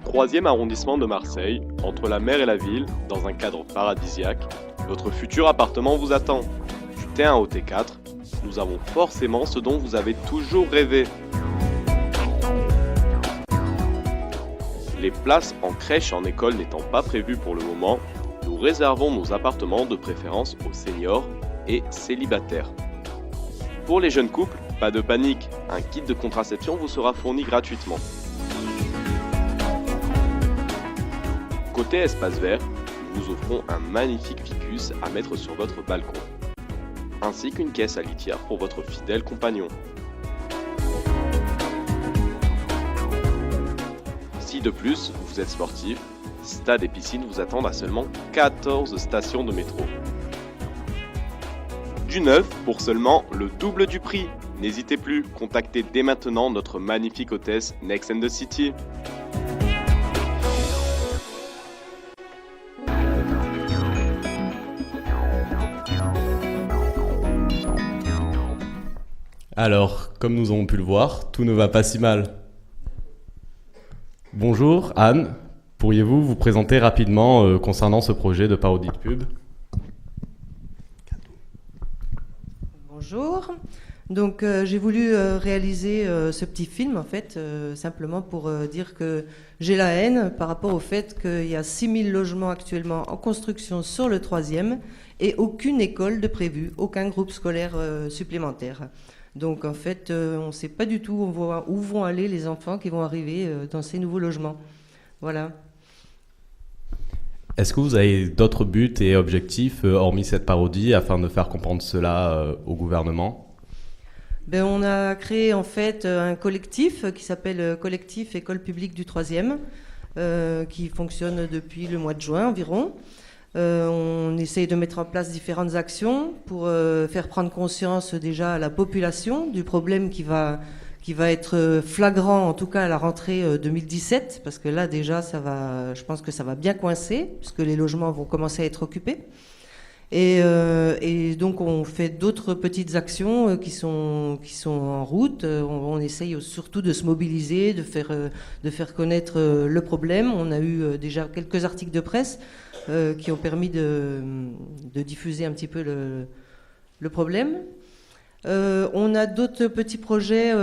Troisième arrondissement de Marseille, entre la mer et la ville, dans un cadre paradisiaque, votre futur appartement vous attend. Du T1 au T4, nous avons forcément ce dont vous avez toujours rêvé. Les places en crèche et en école n'étant pas prévues pour le moment, nous réservons nos appartements de préférence aux seniors et célibataires. Pour les jeunes couples, pas de panique, un kit de contraception vous sera fourni gratuitement. Côté espace vert, nous vous offrons un magnifique ficus à mettre sur votre balcon, ainsi qu'une caisse à litière pour votre fidèle compagnon. Si de plus vous êtes sportif, stade et piscine vous attendent à seulement 14 stations de métro. Du neuf pour seulement le double du prix. N'hésitez plus, contactez dès maintenant notre magnifique hôtesse Next and the City. Alors, comme nous avons pu le voir, tout ne va pas si mal. Bonjour, Anne. Pourriez-vous vous présenter rapidement concernant ce projet de parodie de pub ? Bonjour. Donc, j'ai voulu réaliser ce petit film, en fait, simplement pour dire que j'ai la haine par rapport au fait qu'il y a 6000 logements actuellement en construction sur le 3e et aucune école de prévue, aucun groupe scolaire supplémentaire. Donc en fait, on ne sait pas du tout où vont aller les enfants qui vont arriver dans ces nouveaux logements. Voilà. Est-ce que vous avez d'autres buts et objectifs, hormis cette parodie, afin de faire comprendre cela au gouvernement ? On a créé en fait un collectif qui s'appelle Collectif École publique du 3e, qui fonctionne depuis le mois de juin environ. On essaye de mettre en place différentes actions pour faire prendre conscience déjà à la population du problème qui va être flagrant, en tout cas à la rentrée 2017, parce que là déjà je pense que ça va bien coincer, puisque les logements vont commencer à être occupés. Et donc on fait d'autres petites actions qui sont en route. On essaye surtout de se mobiliser, de faire connaître le problème. On a eu déjà quelques articles de presse qui ont permis de diffuser un petit peu le problème. On a d'autres petits projets,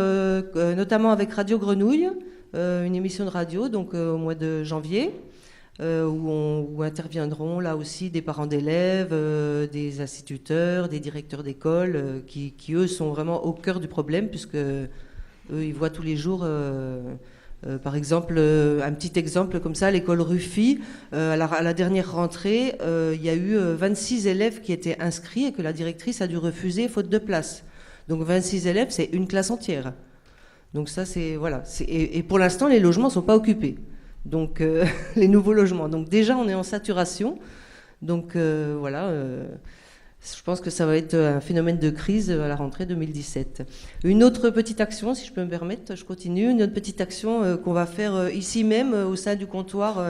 notamment avec Radio Grenouille, une émission de radio, donc au mois de janvier, où interviendront là aussi des parents d'élèves, des instituteurs, des directeurs d'école, qui eux sont vraiment au cœur du problème, puisque eux ils voient tous les jours. Par exemple, un petit exemple comme ça, l'école Ruffi, à la dernière rentrée, il y a eu 26 élèves qui étaient inscrits et que la directrice a dû refuser faute de place. Donc 26 élèves, c'est une classe entière. Donc ça, c'est voilà. Et pour l'instant, les logements ne sont pas occupés. Donc les nouveaux logements. Donc déjà, on est en saturation. Donc voilà. Je pense que ça va être un phénomène de crise à la rentrée 2017. Une autre petite action, si je peux me permettre, je continue. Une autre petite action qu'on va faire ici même, au sein du comptoir,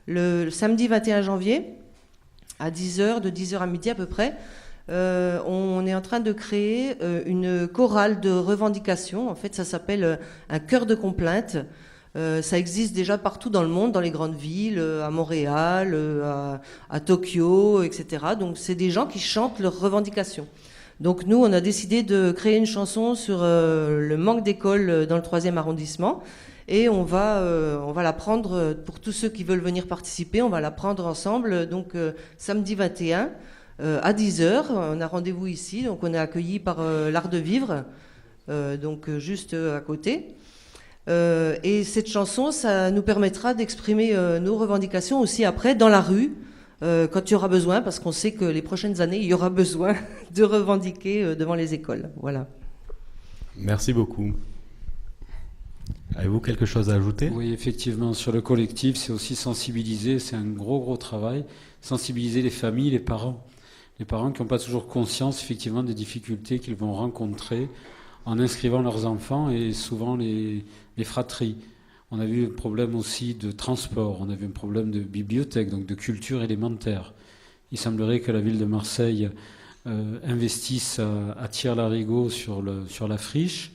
le samedi 21 janvier, à 10h, de 10h à midi à peu près. On est en train de créer une chorale de revendication. En fait, ça s'appelle un chœur de complainte. Ça existe déjà partout dans le monde, dans les grandes villes, à Montréal, à Tokyo, etc. Donc c'est des gens qui chantent leurs revendications. Donc nous, on a décidé de créer une chanson sur le manque d'écoles dans le 3e arrondissement. Et on va la prendre, pour tous ceux qui veulent venir participer, on va la prendre ensemble, donc samedi 21 à 10h. On a rendez-vous ici, donc on est accueillis par l'Art de Vivre, donc juste à côté. Et cette chanson, ça nous permettra d'exprimer nos revendications aussi après dans la rue, quand il y aura besoin, parce qu'on sait que les prochaines années, il y aura besoin de revendiquer devant les écoles. Voilà. Merci beaucoup. Avez-vous quelque chose à ajouter ? Oui, effectivement, sur le collectif, c'est aussi sensibiliser, c'est un gros travail, sensibiliser les familles, les parents qui n'ont pas toujours conscience effectivement des difficultés qu'ils vont rencontrer en inscrivant leurs enfants et souvent les fratries. On a vu un problème aussi de transport, on a vu un problème de bibliothèque, donc de culture élémentaire. Il semblerait que la ville de Marseille investisse à Tire-Larigot sur la friche,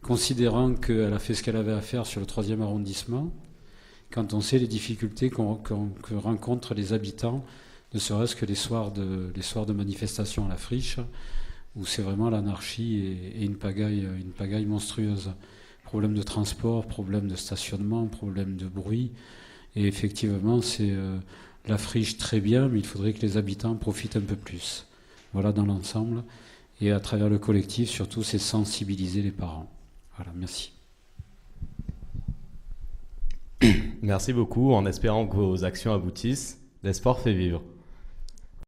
considérant qu'elle a fait ce qu'elle avait à faire sur le 3e arrondissement, quand on sait les difficultés que rencontrent les habitants, ne serait-ce que les soirs de manifestation à la friche, où c'est vraiment l'anarchie et une pagaille monstrueuse. Problème de transport, problème de stationnement, problème de bruit. Et effectivement, c'est la friche très bien, mais il faudrait que les habitants profitent un peu plus. Voilà dans l'ensemble. Et à travers le collectif, surtout, c'est sensibiliser les parents. Voilà, merci. Merci beaucoup, en espérant que vos actions aboutissent. L'esport fait vivre.